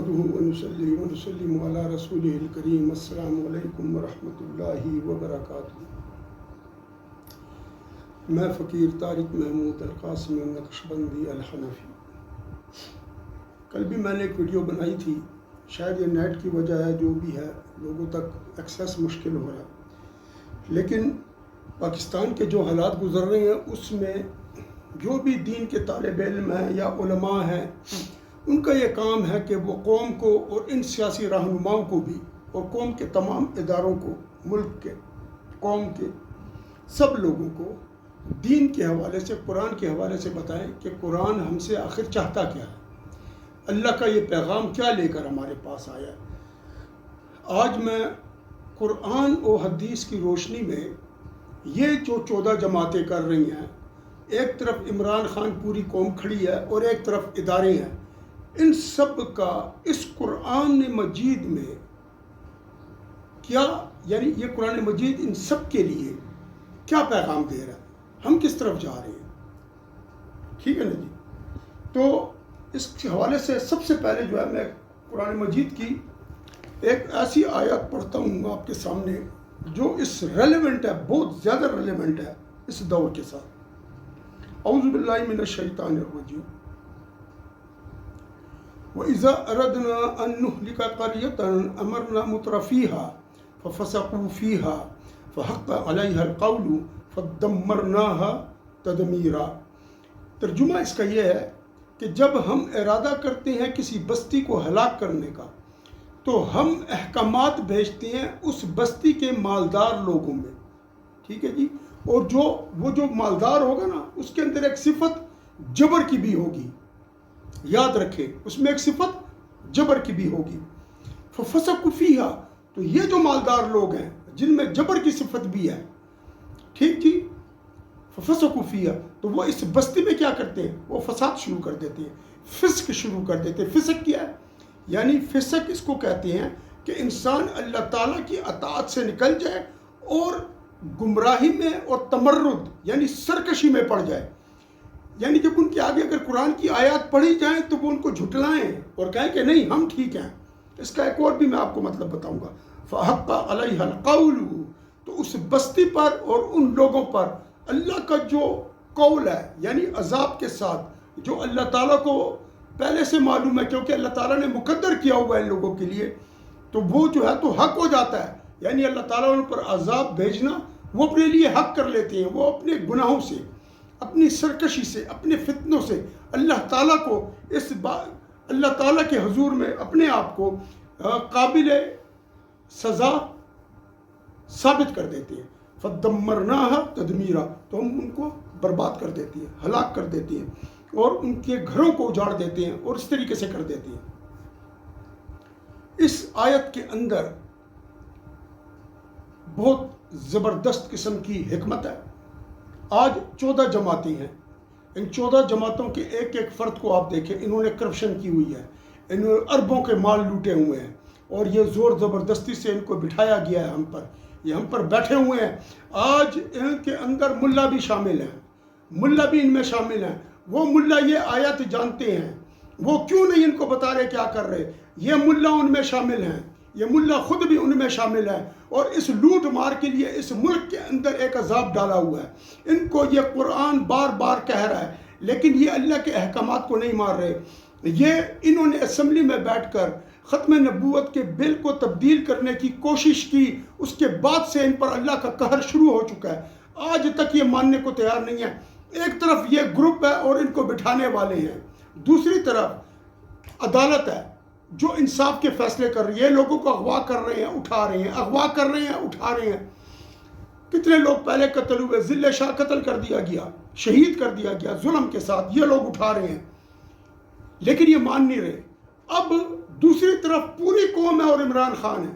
نحمده ونصلي ونسلم على رسوله الكريم السلام علیکم ورحمۃ اللہ وبرکاتہ۔ میں فقیر طارق محمود القاسمی نقشبندی الحنفی۔ کل بھی میں نے ایک ویڈیو بنائی تھی، شاید یہ نیٹ کی وجہ ہے، جو بھی ہے لوگوں تک ایکسیس مشکل ہو رہا ہے، لیکن پاکستان کے جو حالات گزر رہے ہیں اس میں جو بھی دین کے طالب علم ہیں یا علماء ہیں، ان کا یہ کام ہے کہ وہ قوم کو اور ان سیاسی رہنماؤں کو بھی اور قوم کے تمام اداروں کو، ملک کے، قوم کے سب لوگوں کو دین کے حوالے سے، قرآن کے حوالے سے بتائیں کہ قرآن ہم سے آخر چاہتا کیا ہے، اللہ کا یہ پیغام کیا لے کر ہمارے پاس آیا ہے۔ آج میں قرآن و حدیث کی روشنی میں یہ جو 14 جماعتیں کر رہی ہیں، ایک طرف عمران خان پوری قوم کھڑی ہے اور ایک طرف ادارے ہیں، ان سب کا اس قرآن مجید میں کیا، یعنی یہ قرآن مجید ان سب کے لیے کیا پیغام دے رہا ہے، ہم کس طرف جا رہے ہیں، ٹھیک ہے نا جی۔ تو اس حوالے سے سب سے پہلے جو ہے میں قرآن مجید کی ایک ایسی آیت پڑھتا ہوں آپ کے سامنے جو اس ریلیونٹ ہے، بہت زیادہ ریلیونٹ ہے اس دور کے ساتھ۔ اعوذ باللہ من الشیطان الرجیم۔ وَإِذَا أَرَدْنَا أَن نُهْلِكَ قَرْيَةً أَمَرْنَا مُتْرَفِيهَا فَفَسَقُوا فِيهَا فَحَقَّ عَلَيْهَا الْقَوْلُ فَدَمَّرْنَاهَا تَدْمِيرًا۔ ترجمہ اس کا یہ ہے کہ جب ہم ارادہ کرتے ہیں کسی بستی کو ہلاک کرنے کا تو ہم احکامات بھیجتے ہیں اس بستی کے مالدار لوگوں میں، ٹھیک ہے جی، اور وہ جو مالدار ہوگا نا اس کے اندر ایک صفت جبر کی بھی ہوگی، یاد رکھے اس میں ایک صفت جبر کی بھی ہوگی۔ فَفَسَقُوا فِيهَا، تو یہ جو مالدار لوگ ہیں جن میں جبر کی صفت بھی ہے، ٹھیک جی، فَفَسَقُوا فِيهَا، تو وہ اس بستی میں کیا کرتے ہیں، وہ فساد شروع کر دیتے ہیں، فسق شروع کر دیتے ہیں۔ فسق کیا ہے؟ یعنی فسق اس کو کہتے ہیں کہ انسان اللہ تعالیٰ کی اطاعت سے نکل جائے اور گمراہی میں اور تمرد یعنی سرکشی میں پڑ جائے، یعنی جب ان کے آگے اگر قرآن کی آیات پڑھی جائیں تو وہ ان کو جھٹلائیں اور کہیں کہ نہیں ہم ٹھیک ہیں۔ اس کا ایک اور بھی میں آپ کو مطلب بتاؤں گا، فَحَقَّ عَلَيْهَا الْقَوْلُ، تو اس بستی پر اور ان لوگوں پر اللہ کا جو قول ہے، یعنی عذاب کے ساتھ، جو اللہ تعالیٰ کو پہلے سے معلوم ہے کیونکہ اللہ تعالیٰ نے مقدر کیا ہوا ہے ان لوگوں کے لیے، تو وہ جو ہے تو حق ہو جاتا ہے، یعنی اللہ تعالیٰ ان پر عذاب بھیجنا وہ اپنے لیے حق کر لیتے ہیں۔ وہ اپنے گناہوں سے، اپنی سرکشی سے، اپنے فتنوں سے اللہ تعالیٰ کو اللہ تعالیٰ کے حضور میں اپنے آپ کو قابل سزا ثابت کر دیتے ہیں۔ فَدَمَّرْنَاهَا تَدْمِيرًا، تو ہم ان کو برباد کر دیتے ہیں، ہلاک کر دیتے ہیں اور ان کے گھروں کو اجاڑ دیتے ہیں اور اس طریقے سے کر دیتے ہیں۔ اس آیت کے اندر بہت زبردست قسم کی حکمت ہے۔ آج 14 جماعتیں ہیں، ان 14 جماعتوں کے ایک ایک فرد کو آپ دیکھیں، انہوں نے کرپشن کی ہوئی ہے، انہوں نے اربوں کے مال لوٹے ہوئے ہیں اور یہ زور زبردستی سے ان کو بٹھایا گیا ہے ہم پر، یہ ہم پر بیٹھے ہوئے ہیں۔ آج ان کے اندر ملا بھی شامل ہیں، ملا بھی ان میں شامل ہیں۔ وہ ملا یہ آیات جانتے ہیں، وہ کیوں نہیں ان کو بتا رہے کیا کر رہے، یہ ملا ان میں شامل ہیں، یہ ملا خود بھی ان میں شامل ہے اور اس لوٹ مار کے لیے اس ملک کے اندر ایک عذاب ڈالا ہوا ہے۔ ان کو یہ قرآن بار بار کہہ رہا ہے لیکن یہ اللہ کے احکامات کو نہیں مار رہے۔ یہ انہوں نے اسمبلی میں بیٹھ کر ختم نبوت کے بل کو تبدیل کرنے کی کوشش کی، اس کے بعد سے ان پر اللہ کا قہر شروع ہو چکا ہے، آج تک یہ ماننے کو تیار نہیں ہے۔ ایک طرف یہ گروپ ہے اور ان کو بٹھانے والے ہیں، دوسری طرف عدالت ہے جو انصاف کے فیصلے کر رہی ہے، لوگوں کو اغوا کر رہے ہیں، اٹھا رہے ہیں، اغوا کر رہے ہیں، اٹھا رہے ہیں۔ کتنے لوگ پہلے قتل ہوئے، ذل شاہ قتل کر دیا گیا، شہید کر دیا گیا ظلم کے ساتھ، یہ لوگ اٹھا رہے ہیں لیکن یہ مان نہیں رہے۔ اب دوسری طرف پوری قوم ہے اور عمران خان ہے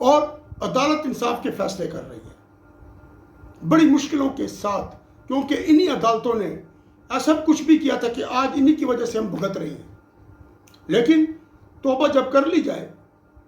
اور عدالت انصاف کے فیصلے کر رہی ہے بڑی مشکلوں کے ساتھ، کیونکہ انہی عدالتوں نے ایسا کچھ بھی کیا تھا کہ آج انہی کی وجہ سے ہم بھگت رہے ہیں۔ لیکن توبہ جب کر لی جائے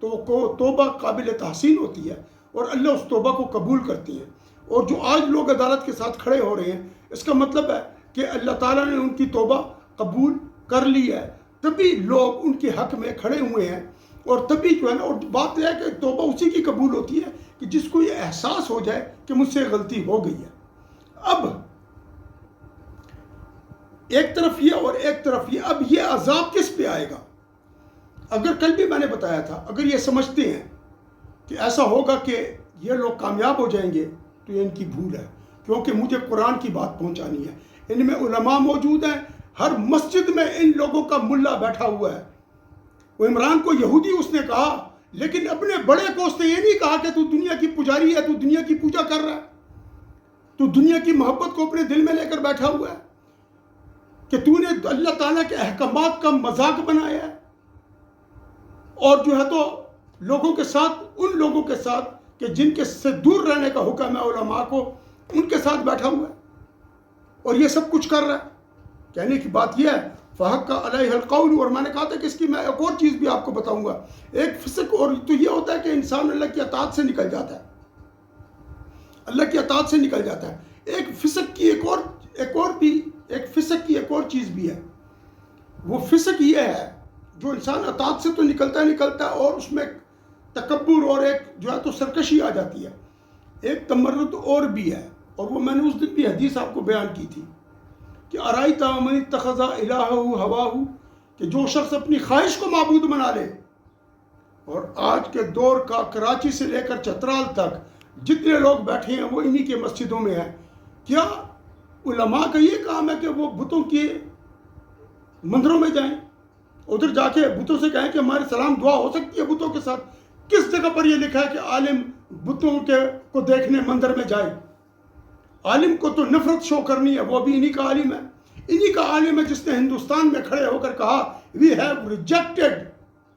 تو وہ توبہ قابل تحسین ہوتی ہے اور اللہ اس توبہ کو قبول کرتی ہے، اور جو آج لوگ عدالت کے ساتھ کھڑے ہو رہے ہیں اس کا مطلب ہے کہ اللہ تعالیٰ نے ان کی توبہ قبول کر لی ہے، تبھی لوگ ان کے حق میں کھڑے ہوئے ہیں، اور تبھی جو ہے نا، اور بات یہ ہے کہ توبہ اسی کی قبول ہوتی ہے کہ جس کو یہ احساس ہو جائے کہ مجھ سے غلطی ہو گئی ہے۔ اب ایک طرف یہ اور ایک طرف یہ، اب یہ عذاب کس پہ آئے گا؟ اگر کل بھی میں نے بتایا تھا، اگر یہ سمجھتے ہیں کہ ایسا ہوگا کہ یہ لوگ کامیاب ہو جائیں گے تو یہ ان کی بھول ہے، کیونکہ مجھے قرآن کی بات پہنچانی ہے۔ ان میں علماء موجود ہیں، ہر مسجد میں ان لوگوں کا ملا بیٹھا ہوا ہے۔ وہ عمران کو یہودی اس نے کہا، لیکن اپنے بڑے کو اس نے یہ نہیں کہا کہ تو دنیا کی پجاری ہے، تو دنیا کی پوجا کر رہا ہے، تو دنیا کی محبت کو اپنے دل میں لے کر بیٹھا ہوا ہے، کہ تو نے اللہ تعالیٰ کے احکامات کا مذاق بنایا ہے، اور جو ہے تو لوگوں کے ساتھ، ان لوگوں کے ساتھ کہ جن کے سے دور رہنے کا حکم ہے علماء کو، ان کے ساتھ بیٹھا ہوا ہے اور یہ سب کچھ کر رہا ہے۔ کہنے کی بات یہ ہے فحق علیہ القول، اور میں نے کہا تھا کہ اس کی میں ایک اور چیز بھی آپ کو بتاؤں گا۔ ایک فسق اور تو یہ ہوتا ہے کہ انسان اللہ کی اطاعت سے نکل جاتا ہے، اللہ کی اطاعت سے نکل جاتا ہے۔ ایک فسق کی ایک اور چیز بھی ہے، وہ فسق یہ ہے جو انسان اطاعت سے تو نکلتا ہے اور اس میں تکبر اور ایک جو ہے تو سرکشی آ جاتی ہے۔ ایک تمرد اور بھی ہے، اور وہ میں نے اس دن بھی حدیث آپ کو بیان کی تھی کہ ارائیت من اتخذ الہہ ہواہ، کہ جو شخص اپنی خواہش کو معبود بنا لے۔ اور آج کے دور کا کراچی سے لے کر چترال تک جتنے لوگ بیٹھے ہیں وہ انہی کے مسجدوں میں ہیں۔ کیا علماء کا یہ کام ہے کہ وہ بتوں کے مندروں میں جائیں، ادھر جا کے بتوں سے کہیں کہ ہمارے سلام دعا ہو سکتی ہے بتوں کے ساتھ؟ کس جگہ پر یہ لکھا ہے کہ عالم بتوں کو دیکھنے مندر میں جائے؟ عالم کو تو نفرت شو کرنی ہے، وہ بھی انہی کا عالم ہے، انہی کا عالم ہے جس نے ہندوستان میں کھڑے ہو کر کہا وی ہیو ریجیکٹڈ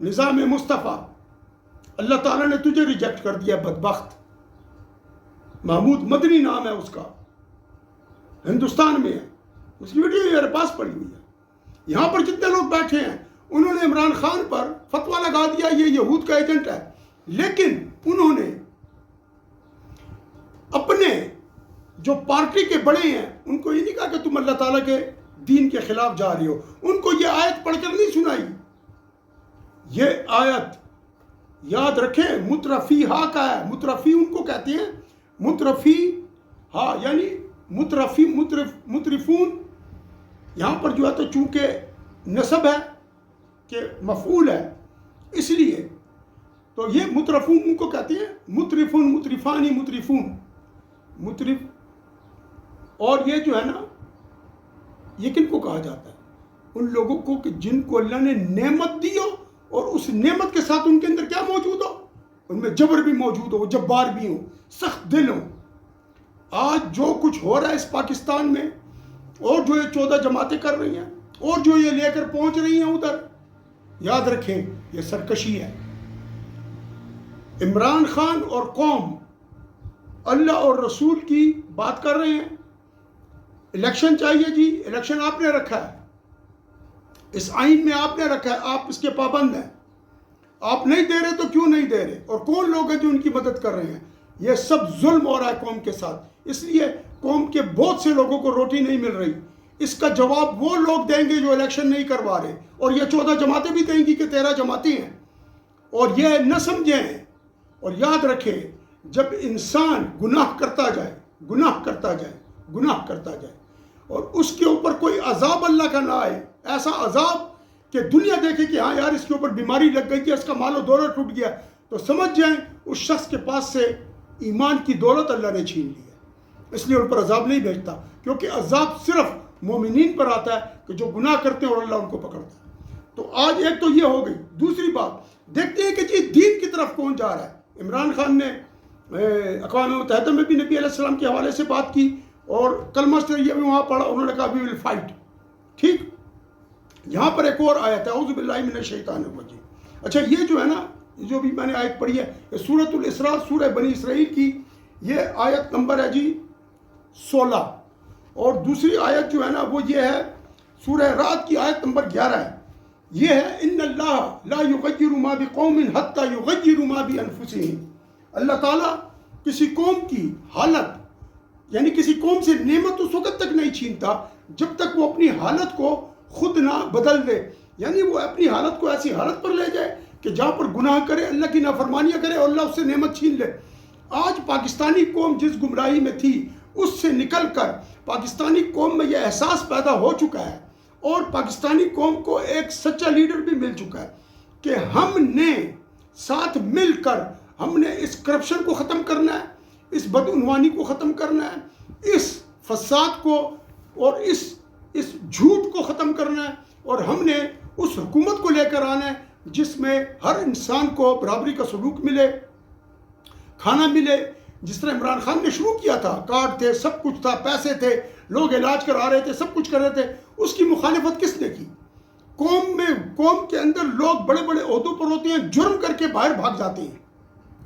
نظام مصطفیٰ، اللہ تعالیٰ نے تجھے ریجیکٹ کر دیا بدبخت۔ محمود مدنی نام ہے اس کا، ہندوستان میں ہے، اس کی ویڈیو میرے پاس پڑی ہوئی ہے۔ یہاں پر جتنے لوگ بیٹھے ہیں انہوں نے عمران خان پر فتویٰ لگا دیا یہ یہود کا ایجنٹ ہے، لیکن انہوں نے اپنے جو پارٹی کے بڑے ہیں ان کو یہ نہیں کہا کہ تم اللہ تعالیٰ کے دین کے خلاف جا رہے ہو، ان کو یہ آیت پڑھ کر نہیں سنائی۔ یہ آیت یاد رکھیں مترفیہا کا ہے، مترفی ان کو کہتے ہیں، مترفیہا یعنی مترفون، یہاں پر جو ہے تو چونکہ نسب ہے کہ مفعول ہے، اس لیے تو یہ مترفون ان کو کہتے ہیں، مترفون، مترفانی، مترفون، مترف۔ اور یہ جو ہے نا، یہ کن کو کہا جاتا ہے؟ ان لوگوں کو کہ جن کو اللہ نے نعمت دی ہو اور اس نعمت کے ساتھ ان کے اندر کیا موجود ہو؟ ان میں جبر بھی موجود ہو، جبار بھی ہوں، سخت دل ہوں۔ آج جو کچھ ہو رہا ہے اس پاکستان میں، اور جو یہ 14 جماعتیں کر رہی ہیں، اور جو یہ لے کر پہنچ رہی ہیں ادھر، یاد رکھیں یہ سرکشی ہے۔ عمران خان اور قوم اللہ اور رسول کی بات کر رہے ہیں، الیکشن چاہیے جی، الیکشن آپ نے رکھا ہے، اس آئین میں آپ نے رکھا ہے، آپ اس کے پابند ہیں، آپ نہیں دے رہے تو کیوں نہیں دے رہے؟ اور کون لوگ ہیں جو ان کی مدد کر رہے ہیں؟ یہ سب ظلم ہو رہا ہے قوم کے ساتھ، اس لیے قوم کے بہت سے لوگوں کو روٹی نہیں مل رہی۔ اس کا جواب وہ لوگ دیں گے جو الیکشن نہیں کروا رہے، اور یہ 14 جماعتیں بھی دیں گی کہ 13 جماعتیں ہیں۔ اور یہ نہ سمجھیں اور یاد رکھیں، جب انسان گناہ کرتا جائے، گناہ کرتا جائے، گناہ کرتا جائے، اور اس کے اوپر کوئی عذاب اللہ کا نہ آئے، ایسا عذاب کہ دنیا دیکھے کہ ہاں یار اس کے اوپر بیماری لگ گئی تھی، اس کا مال و دولت ٹوٹ گیا، تو سمجھ جائیں اس شخص کے پاس سے ایمان کی دولت اللہ نے چھین لی ہے، اس لیے ان پر عذاب نہیں بھیجتا، کیونکہ عذاب صرف مومنین پر آتا ہے کہ جو گناہ کرتے ہیں اور اللہ ان کو پکڑتا ہے۔ تو آج ایک تو یہ ہو گئی۔ دوسری بات دیکھتے ہیں کہ جی دین کی طرف کون جا رہا ہے۔ عمران خان نے اقوام متحدہ میں بھی نبی علیہ السلام کے حوالے سے بات کی، اور کلمہ شریعہ بھی وہاں پڑھا، انہوں نے کہا وی ول فائٹ، ٹھیک۔ یہاں پر ایک اور آیت ہے اعوذ باللہ من الشیطان الرجیم۔ اچھا یہ جو ہے نا، جو بھی میں نے آیت پڑھی ہے، یہ سورۃ الاسراء، سورہ بنی اسرائیل کی یہ آیت نمبر ہے جی 16، اور دوسری آیت جو ہے نا وہ یہ ہے سورہ رعد کی آیت نمبر 11 ہے، یہ ہے ان اللہ لا یغیر ما بقوم حتی یغیروا ما بانفسہم۔ اللہ تعالیٰ کسی قوم کی حالت، یعنی کسی قوم سے نعمت اس وقت تک نہیں چھینتا جب تک وہ اپنی حالت کو خود نہ بدل دے۔ یعنی وہ اپنی حالت کو ایسی حالت پر لے جائے کہ جہاں پر گناہ کرے، اللہ کی نافرمانیاں کرے اور اللہ اس سے نعمت چھین لے۔ آج پاکستانی قوم جس گمراہی میں تھی اس سے نکل کر پاکستانی قوم میں یہ احساس پیدا ہو چکا ہے، اور پاکستانی قوم کو ایک سچا لیڈر بھی مل چکا ہے کہ ہم نے ساتھ مل کر ہم نے اس کرپشن کو ختم کرنا ہے، اس بدعنوانی کو ختم کرنا ہے، اس فساد کو اور اس جھوٹ کو ختم کرنا ہے، اور ہم نے اس حکومت کو لے کر آنا ہے جس میں ہر انسان کو برابری کا سلوک ملے، کھانا ملے۔ جس طرح عمران خان نے شروع کیا تھا، کارڈ تھے، سب کچھ تھا، پیسے تھے، لوگ علاج کرا رہے تھے، سب کچھ کر رہے تھے، اس کی مخالفت کس نے کی؟ قوم کے اندر لوگ بڑے بڑے عہدوں پر ہوتے ہیں، جرم کر کے باہر بھاگ جاتے ہیں،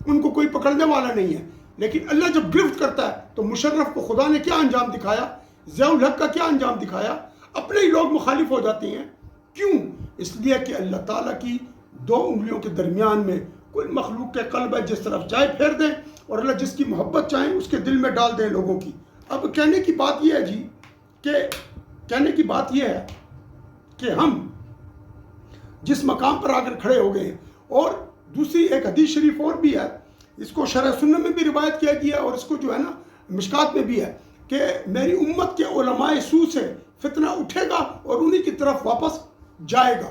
ان کو کوئی پکڑنے والا نہیں ہے، لیکن اللہ جب گرفت کرتا ہے تو مشرف کو خدا نے کیا انجام دکھایا، ضیاء الحق کا کیا انجام دکھایا؟ اپنے ہی لوگ مخالف ہو جاتے ہیں۔ کیوں؟ اس لیے کہ اللہ تعالیٰ کی دو انگلیوں کے درمیان میں کوئی مخلوق کے قلب ہے، جس طرف چاہے پھیر دیں، اور اللہ جس کی محبت چاہیں اس کے دل میں ڈال دیں لوگوں کی۔ اب کہنے کی بات یہ ہے جی کہ ہم جس مقام پر آ کر کھڑے ہو گئے ہیں، اور دوسری ایک حدیث شریف اور بھی ہے، اس کو شرح سنہ میں بھی روایت کیا گیا ہے، اور اس کو جو ہے نا مشکات میں بھی ہے کہ میری امت کے علماء سو سے فتنہ اٹھے گا اور انہی کی طرف واپس جائے گا۔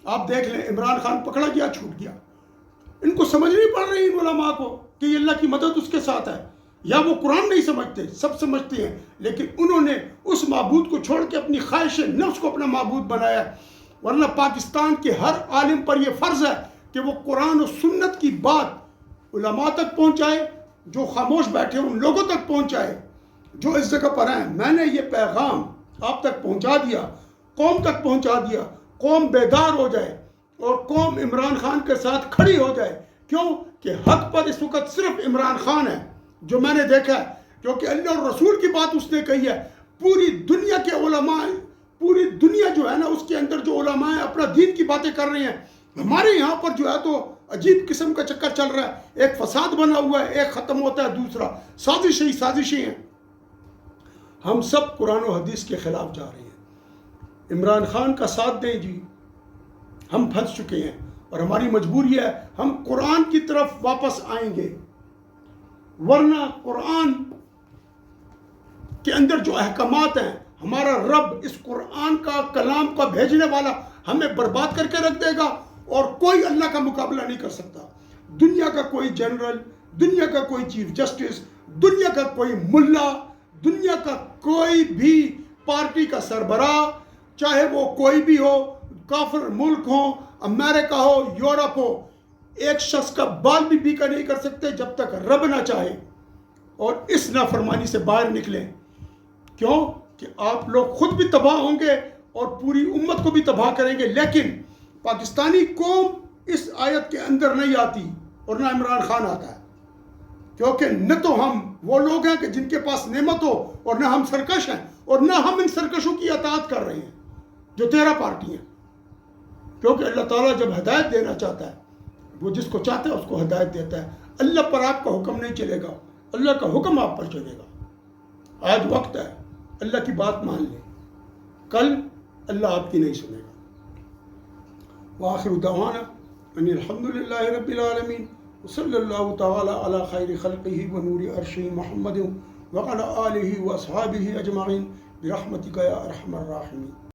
آپ دیکھ لیں، عمران خان پکڑا گیا، چھوٹ گیا، ان کو سمجھ نہیں پڑ رہی ان علماء کو کہ یہ اللہ کی مدد اس کے ساتھ ہے، یا وہ قرآن نہیں سمجھتے، سب سمجھتے ہیں، لیکن انہوں نے اس معبود کو چھوڑ کے اپنی خواہش نفس کو اپنا معبود بنایا۔ ورنہ پاکستان کے ہر عالم پر یہ فرض ہے کہ وہ قرآن و سنت کی بات علماء تک پہنچائے، جو خاموش بیٹھے ان لوگوں تک پہنچائے جو اس جگہ پر ہیں۔ میں نے یہ پیغام آپ تک پہنچا دیا، قوم تک پہنچا دیا، قوم بیدار ہو جائے اور قوم عمران خان کے ساتھ کھڑی ہو جائے۔ کیوں کہ حق پر اس وقت صرف عمران خان ہے، جو میں نے دیکھا ہے، کیونکہ اللہ اور رسول کی بات اس نے کہی ہے۔ پوری دنیا کے علماء، پوری دنیا جو ہے نا اس کے اندر جو علماء ہیں اپنا دین کی باتیں کر رہے ہیں، ہمارے یہاں پر جو ہے تو عجیب قسم کا چکر چل رہا ہے، ایک فساد بنا ہوا ہے، ایک ختم ہوتا ہے، دوسرا سازشیں ہیں۔ ہم سب قرآن و حدیث کے خلاف جا رہے ہیں۔ عمران خان کا ساتھ دیں جی، ہم پھنس چکے ہیں، اور ہماری مجبوری ہے ہم قرآن کی طرف واپس آئیں گے، ورنہ قرآن کے اندر جو احکامات ہیں، ہمارا رب اس قرآن کا کلام کا بھیجنے والا ہمیں برباد کر کے رکھ دے گا، اور کوئی اللہ کا مقابلہ نہیں کر سکتا۔ دنیا کا کوئی جنرل، دنیا کا کوئی چیف جسٹس، دنیا کا کوئی ملا، دنیا کا کوئی بھی پارٹی کا سربراہ، چاہے وہ کوئی بھی ہو، کافر ملک ہو، امریکہ ہو، یورپ ہو، ایک شخص کا بال بھی بیکا نہیں کر سکتے جب تک رب نہ چاہے اور اس نافرمانی سے باہر نکلیں۔ کیوں کہ آپ لوگ خود بھی تباہ ہوں گے اور پوری امت کو بھی تباہ کریں گے، لیکن پاکستانی قوم اس آیت کے اندر نہیں آتی اور نہ عمران خان آتا ہے، کیونکہ نہ تو ہم وہ لوگ ہیں کہ جن کے پاس نعمت ہو، اور نہ ہم سرکش ہیں، اور نہ ہم ان سرکشوں کی اطاعت کر رہے ہیں جو 13 پارٹی ہیں۔ کیونکہ اللہ تعالیٰ جب ہدایت دینا چاہتا ہے، وہ جس کو چاہتا ہے اس کو ہدایت دیتا ہے۔ اللہ پر آپ کا حکم نہیں چلے گا، اللہ کا حکم آپ پر چلے گا۔ آج وقت ہے، اللہ کی بات مان لیں، کل اللہ آپ کی نہیں سنے گا۔ وآخر دعوانا ان الحمدللہ رب العالمین، وصلی اللہ تعالی علی خیر خلقہ ونور عرشہ محمد وعلی آلہ واصحابہ اجمعین برحمتک یا ارحم الراحمین۔